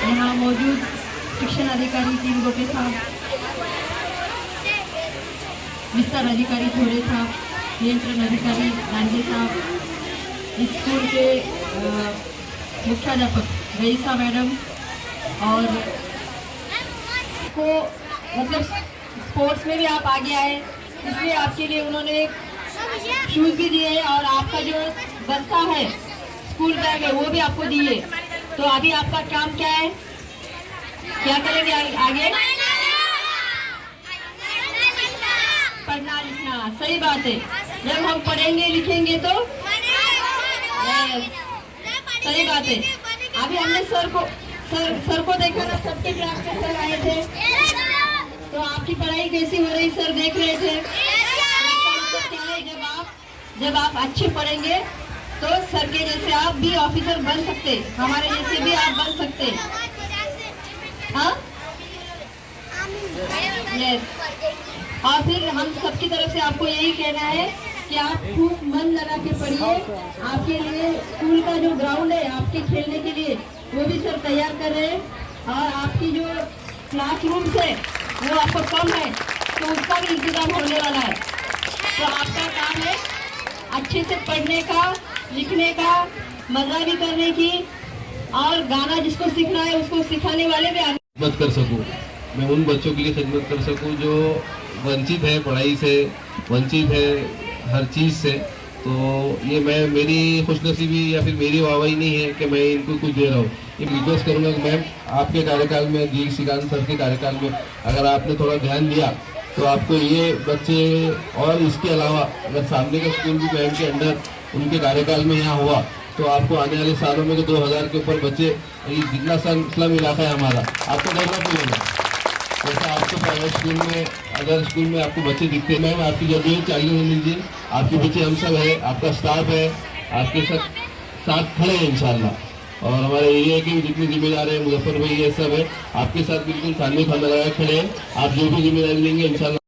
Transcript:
यहाँ मौजूद शिक्षण अधिकारी 3 गोटे साहब, विस्तार अधिकारी थोड़े साहब, नियंत्रण अधिकारी लांडे साहब, स्कूल के मुख्याध्यापक रईसा मैडम, और को मतलब स्पोर्ट्स में भी आप आगे आए इसलिए आपके लिए उन्होंने शूज भी दिए और आपका जो बस्ता है स्कूल बैग है वो भी आपको दिए। तो अभी आपका काम क्या है, क्या करेंगे आगे? पढ़ना लिखना, सही बात है। जब हम पढ़ेंगे लिखेंगे तो सही बात है। अभी हमने सर को देखा ना, सबके क्लास के सर आए थे, तो आपकी पढ़ाई कैसी हो रही सर देख रहे थे। क्या है, जब आप अच्छे पढ़ेंगे तो सर के जैसे आप भी ऑफिसर बन सकते, हमारे जैसे भी आप बन सकते। हाँ और फिर हम सबकी तरफ से आपको यही कहना है कि आप खूब मन लगा के पढ़िए। आपके लिए स्कूल का जो ग्राउंड है आपके खेलने के लिए वो भी सर तैयार कर रहे हैं, और आपकी जो क्लासरूम्स है वो आपको कम है तो उसका भी इंतजाम होने वाला है। तो आपका काम है अच्छे से पढ़ने का, लिखने का, मजा भी करने की, और गाना जिसको सीखना है उसको सिखाने वाले भी खिदमत कर सकूं। मैं उन बच्चों के लिए खिदमत कर सकूं जो वंचित है पढ़ाई से, वंचित है हर चीज़ से। तो ये मेरी खुशनसीबी या फिर मेरी वाहवाही नहीं है कि मैं इनको कुछ दे रहा हूँ। ये रिक्वेस्ट करूँगा कि मैम आपके कार्यकाल में, जी श्रीकांत सर के कार्यकाल में अगर आपने थोड़ा ध्यान दिया तो आपको ये बच्चे, और इसके अलावा अगर सामने का स्कूल भी बैंक के अंदर उनके कार्यकाल में यहाँ हुआ तो आपको आने वाले सालों में तो 2000 के ऊपर बच्चे, जितना स्लम इलाका है हमारा, आपको डेवलप नहीं होगा। जैसा आपको प्राइवेट स्कूल में, अगर स्कूल में आपको बच्चे दिखते हैं, मैम आपकी जरूरत चाहिए लीजिए, आपके बच्चे हम सब है, आपका स्टाफ है, आपके साथ खड़े हैं इंशाल्लाह। और हमारे एरिया के भी जितनी जिम्मेदार है, मुजफ्फर भाई ये सब है, आपके साथ बिल्कुल खाने खाना लगा खड़े हैं। आप जो भी जिम्मेदारी लेंगे इंशाल्लाह